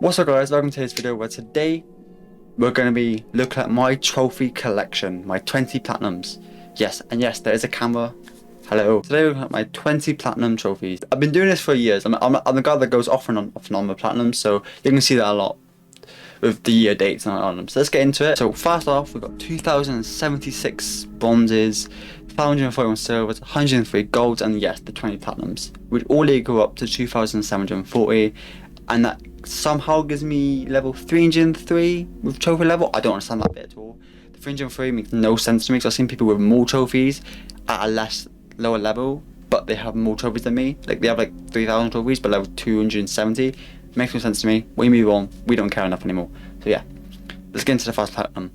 What's up guys, welcome to this video where today we're going to be looking at my trophy collection, my 20 platinums. Yes, and yes, there is a camera. Hello. Today we're looking at my 20 platinum trophies. I've been doing this for years. I'm the guy that goes off and on my platinums, so you can see that a lot with the year dates on them. So let's get into it. So first off, we've got 2,076 bronzes, 541 silvers, 103 golds, and yes, the 20 platinums, which all equal up to 2,740, and that somehow gives me level 303 with trophy level. I don't understand that bit at all. The 303 makes no sense to me because I've seen people with more trophies at a lower level, but they have more trophies than me. Like they have like 3,000 trophies, but level 270. Makes no sense to me. We move on. We don't care enough anymore. So yeah, let's get into the first platinum.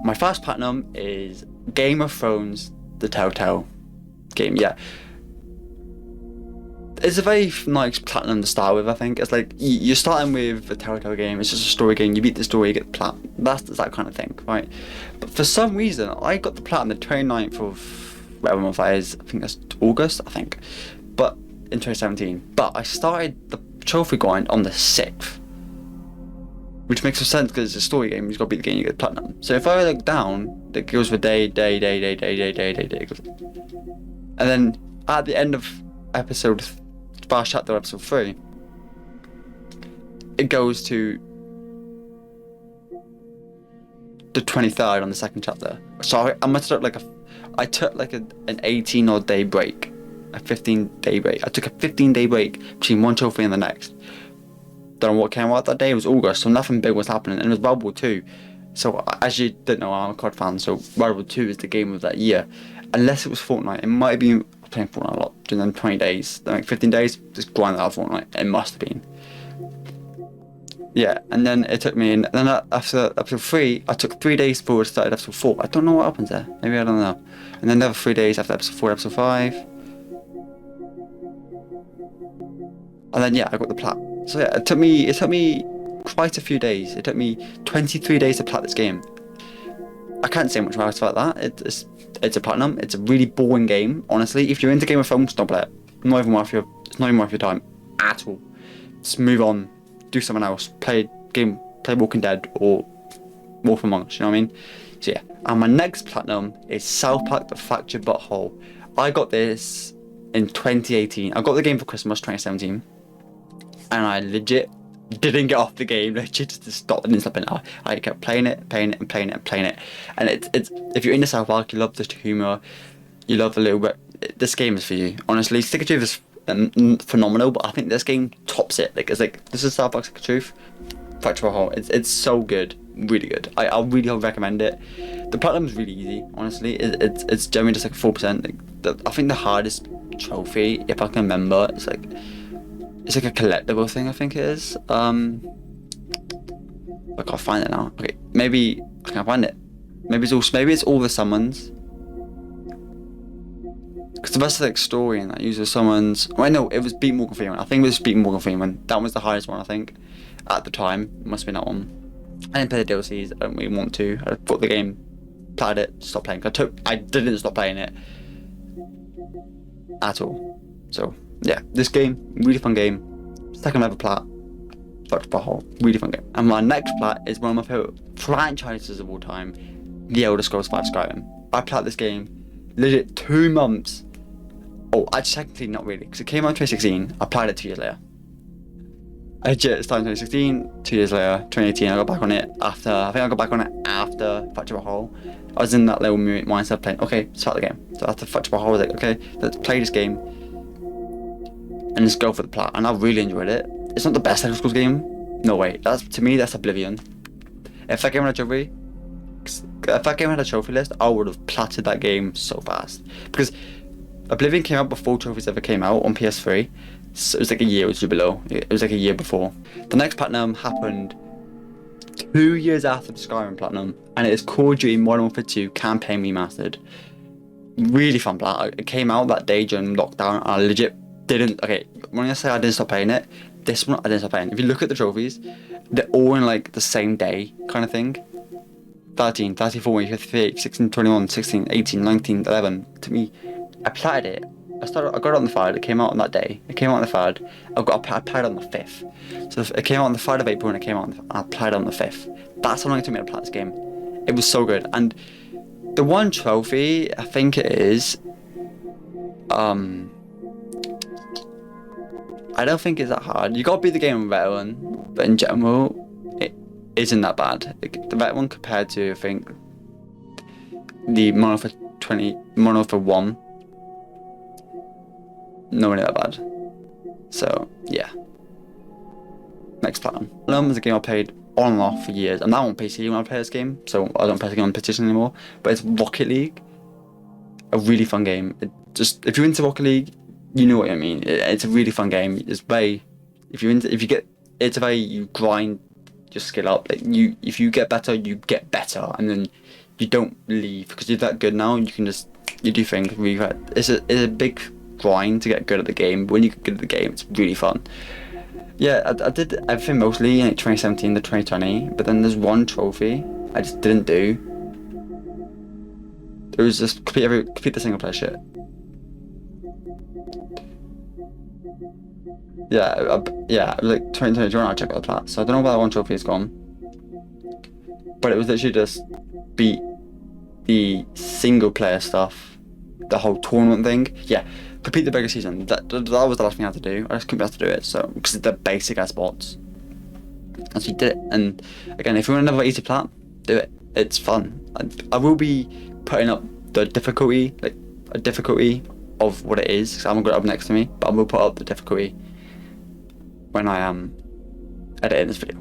My first platinum is Game of Thrones, the Telltale game. Yeah. It's a very nice platinum to start with, I think. It's like, you're starting with a Telltale game, it's just a story game, you beat the story, you get the plat. That's that kind of thing, right? But for some reason, I got the plat on the 29th of whatever month that is, I think that's August, I think. But, in 2017. But I started the trophy grind on the 6th. Which makes no sense because it's a story game, you've got to beat the game, you get platinum. So if I look down, it goes for day. And then, at the end of last chapter, episode 3, it goes to the 23rd on the second chapter. So I must have I took like an 18 odd day break, a 15-day break. I took a 15-day break between one trophy and the next. Don't know what came out that day. It was August, so nothing big was happening, and it was Bloodborne 2. So as you didn't know, I'm a COD fan, so Bloodborne 2 is the game of that year. Unless it was Fortnite, it might have been playing Fortnite a lot during them 20 days, like 15 days, just grind out Fortnite. It must have been. Yeah, and then it took me, and then after episode 3, I took 3 days before it started episode 4. I don't know what happens there. Maybe I don't know. And then another 3 days after episode 4, episode 5. And then yeah, I got the plat. So yeah, it took me quite a few days. It took me 23 days to plat this game. I can't say much worse about that. It's a platinum. It's a really boring game, honestly. If you're into Game of Thrones, don't play it. It's not even worth your time at all. Just move on, do something else. Play Walking Dead or Wolf Among Us. You know what I mean? So yeah. And my next platinum is South Park: The Fractured Butthole. I got this in 2018. I got the game for Christmas 2017, and I legit didn't get off the game. Legit just stopped and didn't stop it. I kept playing it. And it's if you're into South Park, you love the humour, you love a little bit. This game is for you. Honestly, Stick of Truth is phenomenal, but I think this game tops it. Like this is South Park Stick of Truth. Fractured Butthole. It's so good, really good. I really recommend it. The platinum is really easy. Honestly, it's generally just like 4%. I think the hardest trophy, if I can remember, it's like a collectible thing, I think it is. I can't find it now. Okay, maybe I can't find it. Maybe it's all the summons. Because the rest of the story and that uses summons. Oh, no, it was beat Morgan Freeman. I think it was beat Morgan Freeman. That was the highest one, I think, at the time. It must have been that one. I didn't play the DLCs. I don't really want to. I bought the game, played it, stopped playing. I didn't stop playing it at all. So yeah, this game, really fun game. Second level plat, Fractured Butthole, really fun game. And my next plat is one of my favourite franchises of all time, The Elder Scrolls V Skyrim. I plat this game legit 2 months. Oh, actually technically not really, because it came out in 2016. I played it 2 years later. I legit started in 2016, 2 years later, 2018. I got back on it after. I think I got back on it after Fractured Butthole. I was in that little mindset playing. Okay, start the game. So after Fractured Butthole, I was like, okay, let's play this game and just go for the plat, and I really enjoyed it. It's not the best Elder Scrolls game, no way. To me, that's Oblivion. If that game had a trophy list, I would have platted that game so fast. Because Oblivion came out before trophies ever came out on PS3, so it was like a year or two below. It was like a year before. The next platinum happened 2 years after the Skyrim platinum, and it is Call of Duty Modern Warfare 2 Campaign Remastered. Really fun plat. It came out that day during lockdown, and I legit didn't. Okay, when I say I didn't stop playing it, this one I didn't stop playing. If you look at the trophies, they're all in like the same day kind of thing. 13, 34, 58, 16, 21, 16, 18, 19, 11. To me, I platted it I got it on the 3rd. It came out on that day. It came out on the 3rd. I played on the 5th. So it came out on the 3rd of April and it came out and I played on the 5th. That's how long it took me to play this game. It was so good. And the one trophy, I think it is, I don't think it's that hard. You gotta beat the game with veteran, but in general, it isn't that bad. The veteran compared to, I think, the mono for 1, not really that bad. So yeah. Next Platinum. Platinum is a game I played on and off for years. I'm now on PC when I play this game, so I don't play the game on PlayStation anymore. But it's Rocket League, a really fun game. If you're into Rocket League, you know what I mean. It's a really fun game. It's very, it's a very, you grind your skill up. Like if you get better, you get better, and then you don't leave because you're that good now. You can you do things really right. It's a big grind to get good at the game. But when you get good at the game, it's really fun. Yeah, I did everything mostly in 2017 to 2020, but then there's one trophy I just didn't do. It was just complete the single player shit. Yeah, like 2020, I checked out the plat, so I don't know where that one trophy is gone. But it was literally just beat the single player stuff, the whole tournament thing. Yeah, complete the bigger season. That was the last thing I had to do. I just couldn't be able to do it, so because it's the basic ass bots. And so you did it. And again, if you want another easy plat, do it. It's fun. I will be putting up the difficulty, like a difficulty of what it is, because I haven't got it up next to me, but I will put up the difficulty when I am editing this video.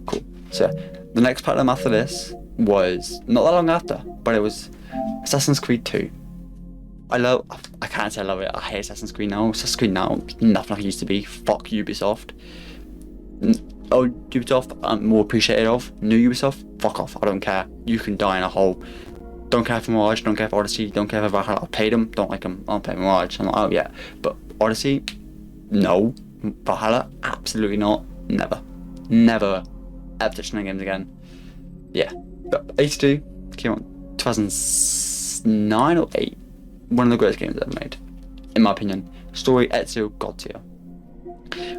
Cool. So the next platinum after this was not that long after, but it was Assassin's Creed 2. I can't say I love it. I hate Assassin's Creed now. Assassin's Creed now, nothing like it used to be. Fuck Ubisoft. Ubisoft, I'm more appreciative of. New Ubisoft, fuck off. I don't care. You can die in a hole. Don't care for Mirage, don't care for Odyssey, don't care for Valhalla. I paid them, don't like them. I don't play Mirage, I'm not out yet. But Odyssey, no. Valhalla, absolutely not. Never ever touching the games again. Yeah. But 82 came out 2009 or 8. One of the greatest games ever made, in my opinion. Story, Ezio, God tier.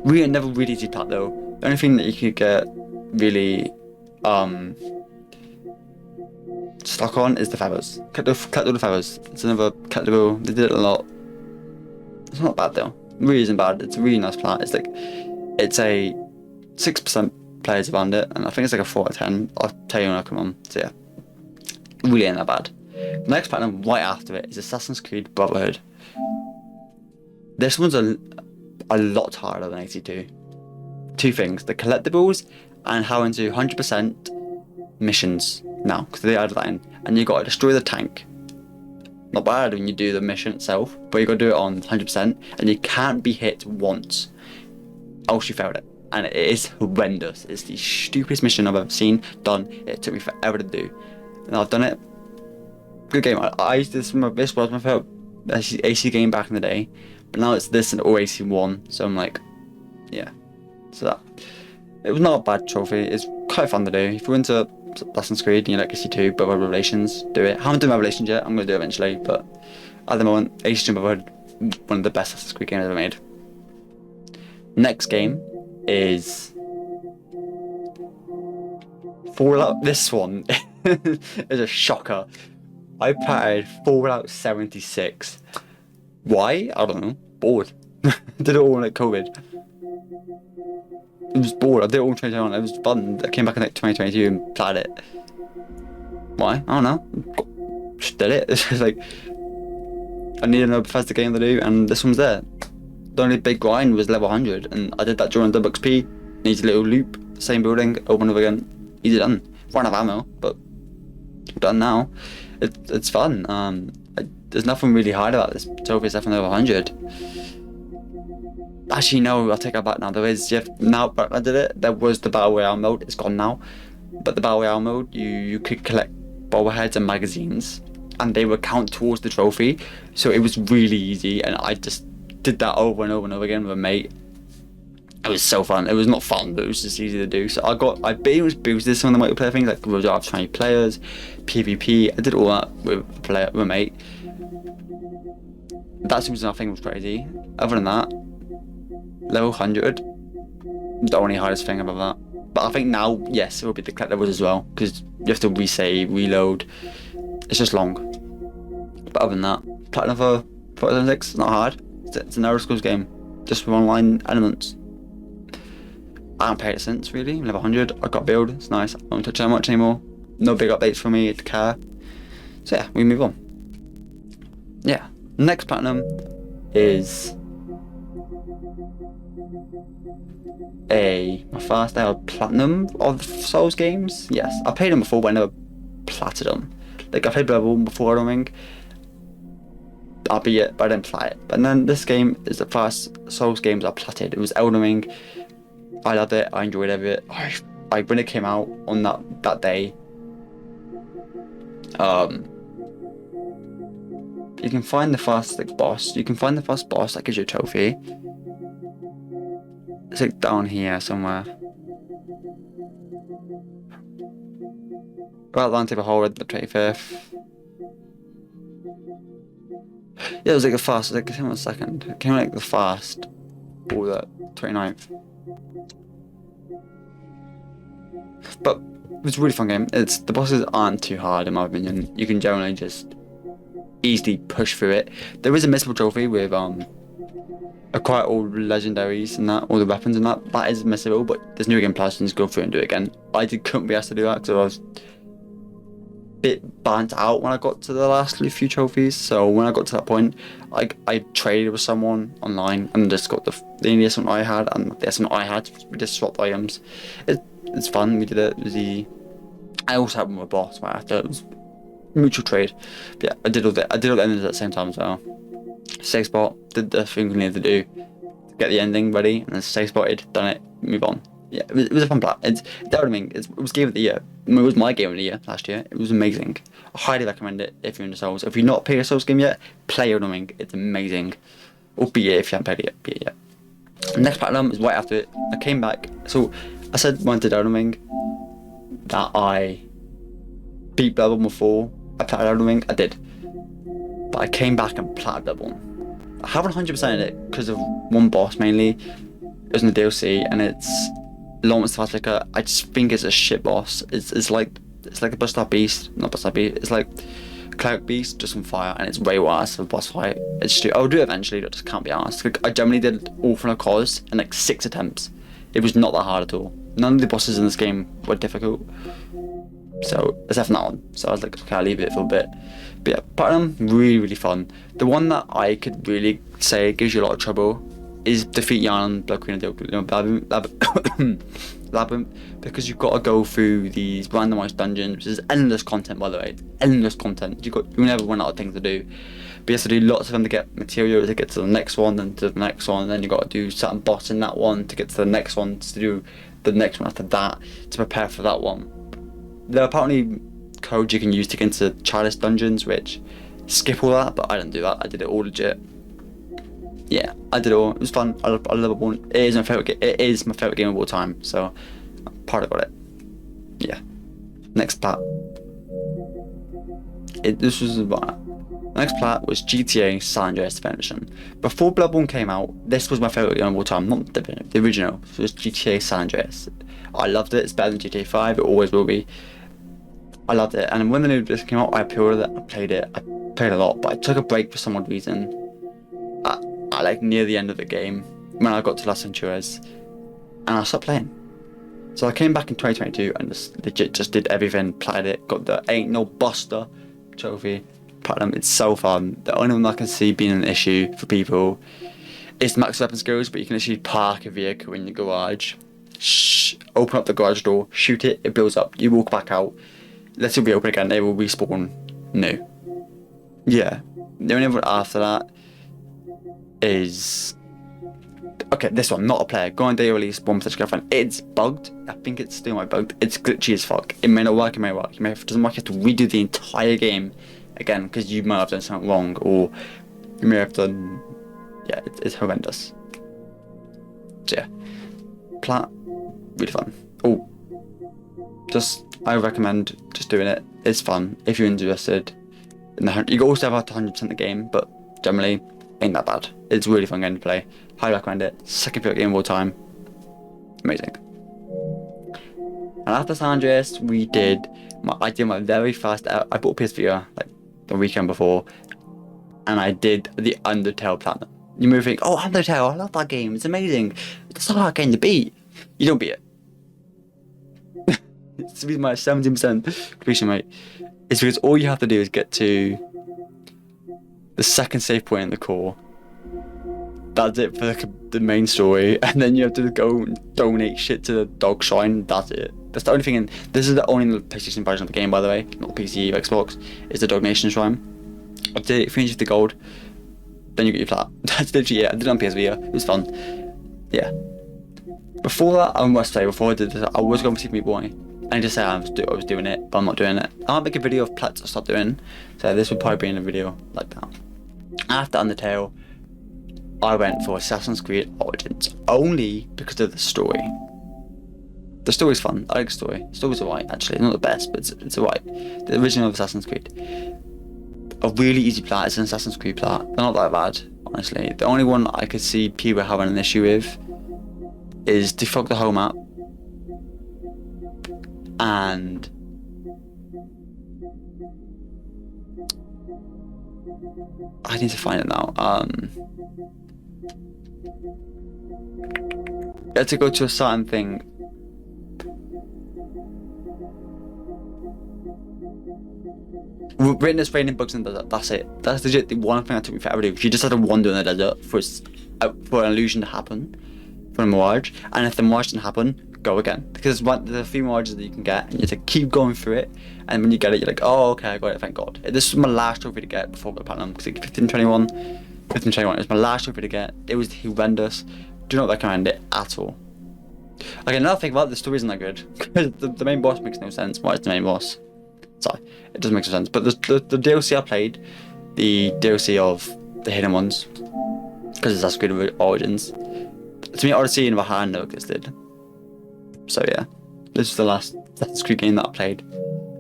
Never really easy plat though. The only thing that you could get really stuck on is the feathers. Collect all the feathers. It's another collectible. They did it a lot. It's not bad though. It really isn't bad. It's a really nice plat. It's a 6% players around it, and I think it's like a 4 out of 10. I'll tell you when I come on. So yeah, really ain't that bad. The next platinum right after it is Assassin's Creed Brotherhood. This one's a lot harder than 82. Two things: the collectibles and how into 100% missions now, because they added that in, and you got to destroy the tank. Not bad when you do the mission itself, but you got to do it on 100%, and you can't be hit once, else you failed it. And it is horrendous. It's the stupidest mission I've ever seen done. It took me forever to do, and I've done it. Good game. I used this was my favorite AC game back in the day, but now it's this and AC1. So I'm like, yeah. So that it was not a bad trophy. It's quite fun to do. If you're into Assassin's Creed and you like AC2, but Revelations, do it. I haven't done Revelations yet. I'm gonna do it eventually, but at the moment, AC2 Brotherhood, one of the best Assassin's Creed games ever made. Next game is Fallout. This one is a shocker. I played Fallout 76. Why? I don't know. Bored. Did it all in like COVID. It was bored. I did it all in 2021. It was fun. I came back in like 2022 and played it. Why? I don't know. Just did it. It's just like I needed another Bethesda game to do, and this one's there. The only big grind was level 100, and I did that during double XP. Needs a little loop, same building, over and over again. Easy done. Ran out of ammo, but done now. It's fun. There's nothing really hard about this trophy except for level 100. Actually, no, I'll take that back now. There is, now I did it, there was the Battle Royale mode. It's gone now. But the Battle Royale mode, you could collect bobbleheads and magazines, and they would count towards the trophy. So it was really easy, and I just did that over and over and over again with a mate. It was so fun. It was not fun, but it was just easy to do. So I pretty boosted some of the multiplayer things, like we'll have 20 players, PvP. I did all that with a mate. That's the reason I think it was crazy. Other than that, level 100, the only hardest thing above that. But I think now, yes, it will be the collect levels as well, because you have to resave, reload. It's just long. But other than that, platinum for 2006, not hard. It's an Elder Scrolls game, just with online elements. I haven't played it since, really. Level 100, I got build, it's nice. I don't touch it much anymore. No big updates for me to care. So yeah, we move on. Yeah, next platinum is my first ever platinum of Souls games. Yes, I played them before, but I never platted them. Like, I played Bloodborne before Elden Ring, albeit, but I didn't play it. But then this game is the first Souls games I platted. It was Elden Ring. I loved it. I enjoyed it. I when it came out on that day. You can find the first boss. You can find the first boss that gives you a trophy. It's like down here somewhere. Right down to the whole of the 25th. Yeah, it was like the first. Like, it came on the second. It came like the first or the 29th. But it's a really fun game. The bosses aren't too hard in my opinion. You can generally just easily push through it. There is a missable trophy with quite all legendaries and that, all the weapons and that. That is missable, but there's New Game Plus, and just go through and do it again. Couldn't be asked to do that because I was a bit burnt out when I got to the last few trophies. So when I got to that point, I traded with someone online and just got the investment I had and the investment I had. We just swapped items. It's fun. We did it. It was easy. I also had one with a boss right after. It was mutual trade. But yeah, I did all the endings at the same time as well. Safe spot, did the thing we needed to do to get the ending ready, and then safe spotted, done it, move on. Yeah, it was a fun plat. It was game of the year. It was my game of the year last year. It was amazing. I highly recommend it if you're into Souls. If you've not played a Souls game yet, play Elden Ring. It's amazing. Or beat it if you haven't played it yet. Next platinum is right after it. I came back. So I said when I did Elden Ring that I beat Bloodborne before I played Elden Ring. I did. But I came back and platted Bloodborne. I haven't 100%ed it because of one boss mainly. It was in the DLC and it's Lawrence the Fast. I just think it's a shit boss. It's like a Buster Beast, not Buster Beast. It's like Cloud Beast just on fire, and it's way worse for a boss fight. I'll do it eventually, but just can't be asked. I generally did all from a cause in like 6 attempts. It was not that hard at all. None of the bosses in this game were difficult. So except for that one. So I was like, okay, I'll leave it for a bit. But yeah, platinum, really, really fun. The one that I could really say gives you a lot of trouble is defeat Yarn, Blood Queen of the Labyrinth, because you've got to go through these randomized dungeons, which is endless content, by the way. Endless content. You never run out of things to do. But you have to do lots of them to get material to get to the next one, and to the next one, and then you got to do certain boss in that one to get to the next one, to do the next one after that, to prepare for that one. There are apparently codes you can use to get into chalice dungeons, which skip all that, but I didn't do that. I did it all legit. Yeah, I did it all. It was fun. I love Bloodborne. It is my favorite game of all time. So I'm proud I got it. Yeah. Next plat. Next plat was GTA San Andreas Definition. Before Bloodborne came out, this was my favorite game of all time. Not the original. It was GTA San Andreas. I loved it. It's better than GTA 5. It always will be. I loved it. And when the new disc came out, I pre-ordered it. I played it. I played a lot, but I took a break for some odd reason. I like near the end of the game when I got to San Andreas, and I stopped playing. So I came back in 2022 and just did everything, played it, got the Ain't No Buster trophy, platinum. It's so fun. The only one I can see being an issue for people is max weapon skills, but you can actually park a vehicle in your garage, open up the garage door, shoot it, it builds up, you walk back out, let it reopen again, it will respawn new. Yeah, the only one after that is okay, this one, not a player. Go on day release, Bomb Touch Girlfriend. It's bugged. I think it's still my bugged. It's glitchy as fuck. It may not work, it may work. If it doesn't work, you have to redo the entire game again because you might have done something wrong, or you may have done. Yeah, it's horrendous. So yeah, plat, really fun. Oh, I recommend just doing it. It's fun if you're interested. You can also have up to 100% the game, but generally ain't that bad. It's a really fun game to play. Highly recommend it. Second favorite game of all time. Amazing. And after San Andreas, I did my very first. I bought a PS4 like the weekend before, and I did the Undertale platinum. You may think, oh, Undertale, I love that game. It's amazing. It's not a hard game to beat. You don't beat it. It's the reason why it's 17% completion rate. It's because all you have to do is get to the second save point in the core. That's it for the main story, and then you have to go and donate shit to the dog shrine. That's it. That's the only thing. This is the only PlayStation version of the game, by the way, not PC or Xbox. Is the donation shrine. I did it, 350 gold. Then you get your plat. That's literally it. I did it on PSVR. It was fun. Yeah. Before that, I must say, before I did this, I was going to Super Meat Boy. I just said I was doing it, but I'm not doing it. I might make a video of plats I stopped doing. So this would probably be in a video like that. After Undertale, I went for Assassin's Creed Origins only because of the story. The story's fun. I like the story. The story's alright, actually. It's not the best, but it's alright. The original Assassin's Creed. A really easy plat. It's an Assassin's Creed plat. They're not that bad, honestly. The only one I could see people having an issue with is defog the whole map. And I need to find it now. You have to go to a certain thing. Written as raining bugs in the desert. That's it. That's legit the one thing that took me forever to do. You just had to wander in the desert for an illusion to happen, for a mirage, and if the mirage didn't happen, go again. Because there's a few mirages that you can get, and you have to keep going through it. And when you get it, you're like, oh, okay, I got it. Thank God. This was my last trophy to get before I got platinum. Because 1521. It was my last trophy to get. It was horrendous. Do not recommend it at all. Okay, another thing about it, the story isn't that good. Because the main boss makes no sense. Why is the main boss? Sorry, it doesn't make sense. But the DLC I played, the DLC of the hidden ones, because it's Assassin's Creed Origins. To me, Odyssey and Valhalla never existed. So yeah, this is the last Assassin's Creed game that I played.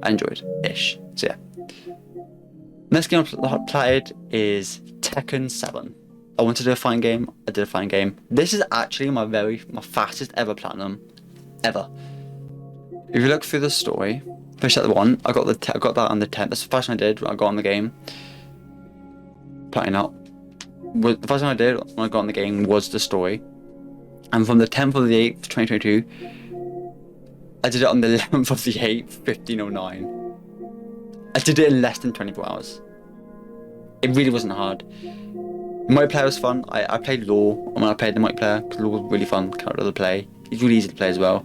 I enjoyed ish. So yeah. Next game I played is Tekken 7. I wanted to do a fighting game. I did a fighting game. This is actually my fastest ever platinum, ever. If you look through the story, finish at the one. I got that on the 10th. That's the first one I did when I got on the game. Platinum out. The first one I did when I got on the game was the story. And from the 10th of the 8th, 2022, I did it on the 11th of the 8th, 1509. I did it in less than 24 hours. It really wasn't hard. The multiplayer was fun. I played Law when I played the multiplayer, because Law was really fun character to play. It's really easy to play as well.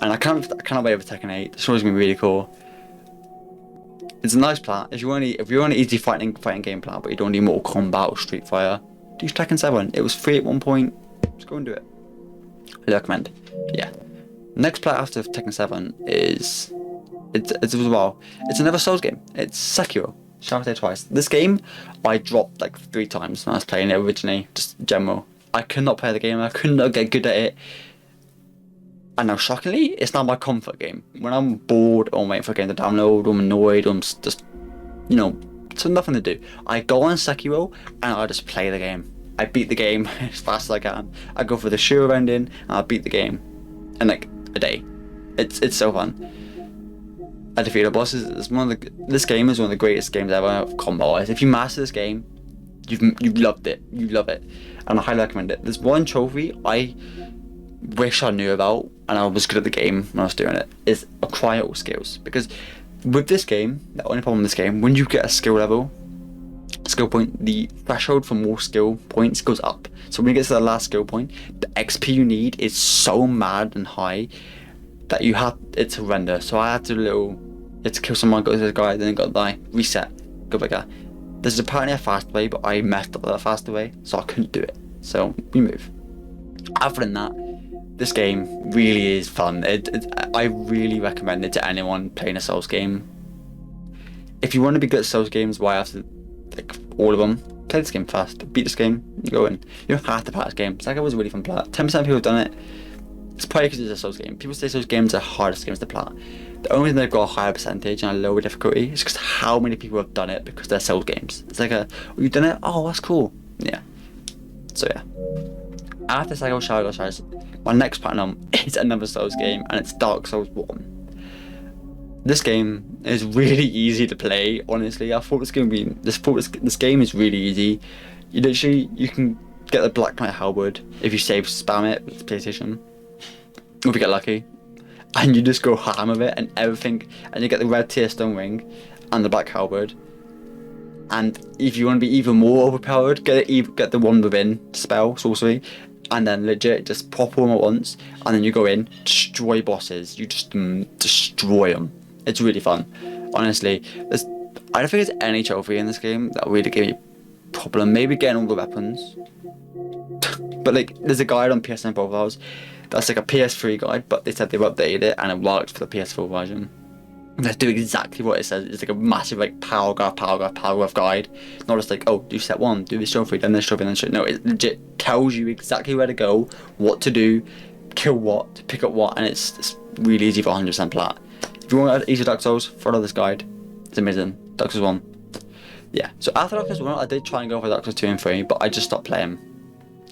And I cannot wait for Tekken 8. The story's gonna be really cool. It's a nice plat. If you're on an easy fighting game plat, but you don't need Mortal Kombat or Street Fighter, do Tekken 7. It was free at one point. Just go and do it. I recommend. Yeah. Next plat after Tekken 7 is it's another Souls game. It's Sekiro. Shout out twice. This game I dropped like 3 times when I was playing it originally, just general. I could not play the game. I could not get good at it. And now, shockingly, it's not my comfort game. When I'm bored or waiting for a game to download, or I'm annoyed, or I'm just, so nothing to do. I go on Sekiro and I just play the game. I beat the game as fast as I can. I go for the sure ending and I beat the game in like a day. It's so fun. I defeat the bosses. This game is one of the greatest games ever combat-wise. If you master this game, you've loved it. You love it, and I highly recommend it. There's one trophy I wish I knew about, and I was good at the game when I was doing it, is acquire all skills. Because with this game, the only problem with this game, when you get a skill point, the threshold for more skill points goes up. So when you get to the last skill point, the XP you need is so mad and high that it's horrendous. So I had to kill someone, go to the guy, then got to die, reset, go back there. There's apparently a fast way, but I messed up that faster way, so I couldn't do it. So we move. Other than that, this game really is fun. I really recommend it to anyone playing a Souls game. If you want to be good at Souls games, why after all of them, play this game fast. Beat this game, you go in. You don't have to play this game. Sekiro was a really fun plat. 10% of people have done it. It's probably because it's a Souls game. People say Souls games are hardest games to play. The only reason they've got a higher percentage and a lower difficulty is because how many people have done it because they're Souls games. It's like you've done it? Oh, that's cool. Yeah. So yeah. After Sekiro Shadows Die Twice, my next platinum is another Souls game, and it's Dark Souls 1. This game is really easy to play, honestly. I thought this game this game is really easy. You can get the Black Knight Halberd if you save spam it with PlayStation. If you get lucky. And you just go ham with it and everything, and you get the red tier stone ring and the black halberd. And if you want to be even more overpowered, get the one within spell sorcery, and then legit just pop them at once, and then you go in, destroy bosses. You just destroy them. It's really fun, honestly. I don't think there's any trophy in this game that really gave me a problem. Maybe getting all the weapons, but like there's a guide on PSN profiles that's like a PS3 guide, but they said they've updated it and it works for the PS4 version. Let's do exactly what it says. It's like a massive like power graph guide. It's not just like, oh, do step 1, do this trophy, then this trophy, then this trophy. No, it legit tells you exactly where to go, what to do, kill what, pick up what, and it's really easy for 100% plat. If you want easy Dark Souls, follow this guide. It's amazing. Dark Souls 1. Yeah, so after Dark Souls 1, I did try and go for Dark Souls 2 and 3, but I just stopped playing.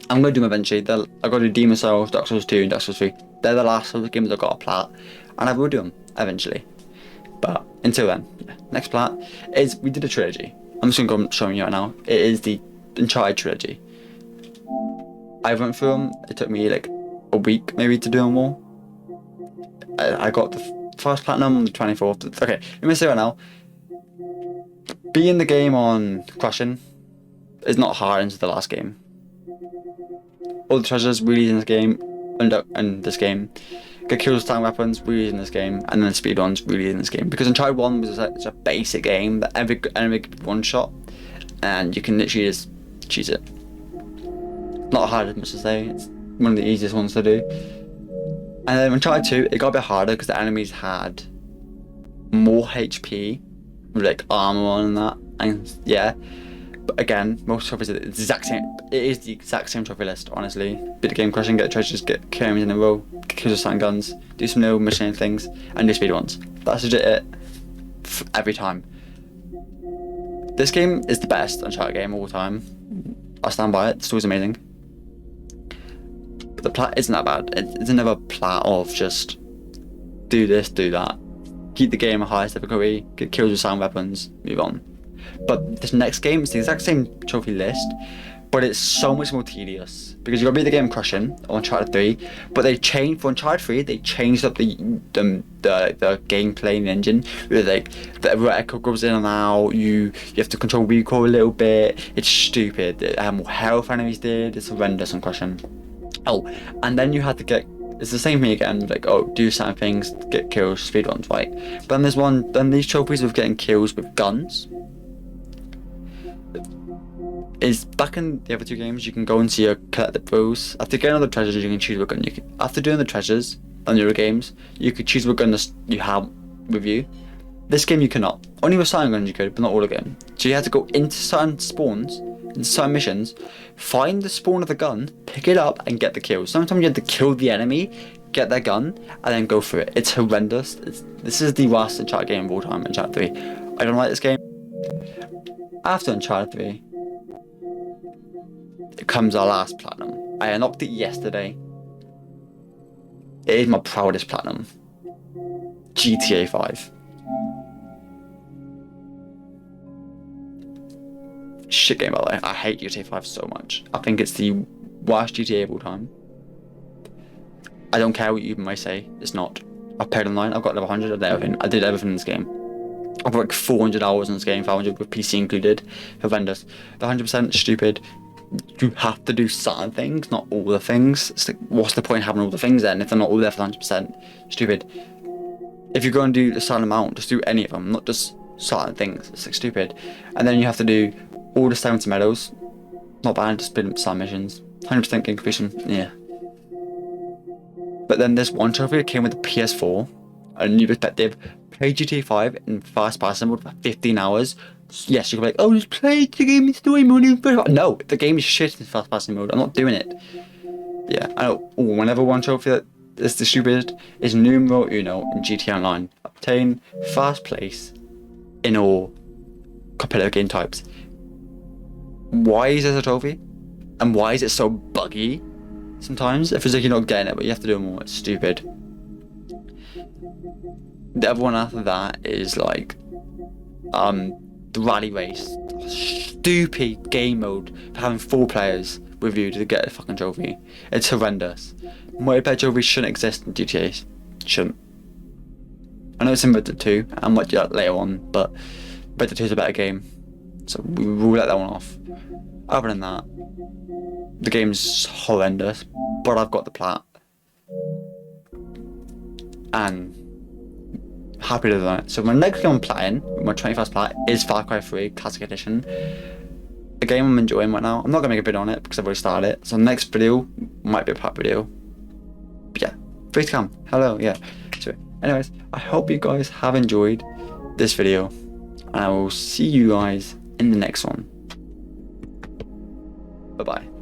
I'm going to do them eventually. I've got to do Demon Souls, Dark Souls 2 and Dark Souls 3. They're the last Souls games I've got a plat, and I will do them eventually. But until then, yeah. Next plat is, we did a trilogy. I'm just going to go showing you right now. It is the Uncharted Trilogy. I went through them. It took me like a week maybe to do them all. I got the first platinum on the 24th. Okay, let me say right now. Being the game on Crushing is not hard into the last game. All the treasures really in this game, and this game. Get kills, time weapons really in this game, and then the speed runs really in this game. Because Uncharted 1 was it's a basic game that every enemy could be one shot, and you can literally just cheese it. Not hard as much to say, it's one of the easiest ones to do. And then Uncharted 2, it got a bit harder because the enemies had more HP, with like armor on and that, and yeah. But again, most trophies are the exact same. It is the exact same trophy list, honestly. Beat the game crushing, get treasures, get carries in a row, get kills with sand guns, do some little mission things, and do speed ones. That's legit it. Every time. This game is the best Uncharted game of all time. I stand by it. The story's amazing. But the plat isn't that bad. It's another plat of just do this, do that. Keep the game at highest difficulty, get kills with sound weapons, move on. But this next game is the exact same trophy list, but it's so much more tedious because you gotta beat the game crushing on Uncharted 3. But they changed for Uncharted 3. They changed up the gameplay and the engine. Where like the echo goes in and out. You have to control recoil a little bit. It's stupid. It had more health enemies did. It's horrendous on crushing. Oh, and then you had to get. It's the same thing again. Like, oh, do certain things, get kills, speed runs, right? But then these trophies with getting kills with guns. Is back in the other two games, you can go and see your collected those. After getting all the treasures, you can choose what gun after doing the treasures on your games, you could choose what gun you have with you. This game you cannot. Only with certain guns you could, but not all of them. So you have to go into certain spawns, in certain missions, find the spawn of the gun, pick it up, and get the kill. Sometimes you have to kill the enemy, get their gun, and then go for it. It's horrendous. This is the worst Uncharted game of all time, Uncharted 3. I don't like this game. After Uncharted 3, it comes our last platinum. I unlocked it yesterday. It is my proudest platinum. GTA 5. Shit game, by the way. I hate GTA 5 so much. I think it's the worst GTA of all time. I don't care what you might say. It's not. I've played online. I've got level 100. I did everything in this game. I've got like 400 hours in this game, 500 with PC included. Horrendous. The 100% stupid. You have to do certain things, not all the things. It's like, what's the point of having all the things then if they're not all there for 100%? Stupid. If you're going to do a certain amount, just do any of them, not just certain things. It's like stupid. And then you have to do all the 70 medals. Not bad, just been some missions. 100% game completion, yeah. But then there's one trophy that came with the PS4, a new perspective. Play GTA 5 in fast person mode for 15 hours. Yes, you can be like, oh, just play the game in story mode. No, the game is shit in fast passing mode. I'm not doing it. Yeah, I know. Ooh, whenever one trophy that is the stupidest is numero uno in GTA Online. Obtain first place in all competitive game types. why is this a trophy? And why is it so buggy? Sometimes it feels like you're not getting it, but you have to do it more. It's stupid. The other one after that is like the rally race. Stupid game mode for having 4 players with you to get a fucking trophy. It's horrendous. Multiplayer trophies shouldn't exist in GTA. Shouldn't. I know it's in Red Dead 2, and much later on, but Red Dead 2 is a better game, so we'll let that one off. Other than that, the game's horrendous, but I've got the plat, and happy to do that. So my next game I'm playing, my 21st plat, is Far Cry 3 Classic Edition. A game I'm enjoying right now. I'm not gonna make a video on it because I've already started it. So the next video might be a plat video. But yeah, free to come. Hello, yeah. So anyways, I hope you guys have enjoyed this video, and I will see you guys in the next one. Bye bye.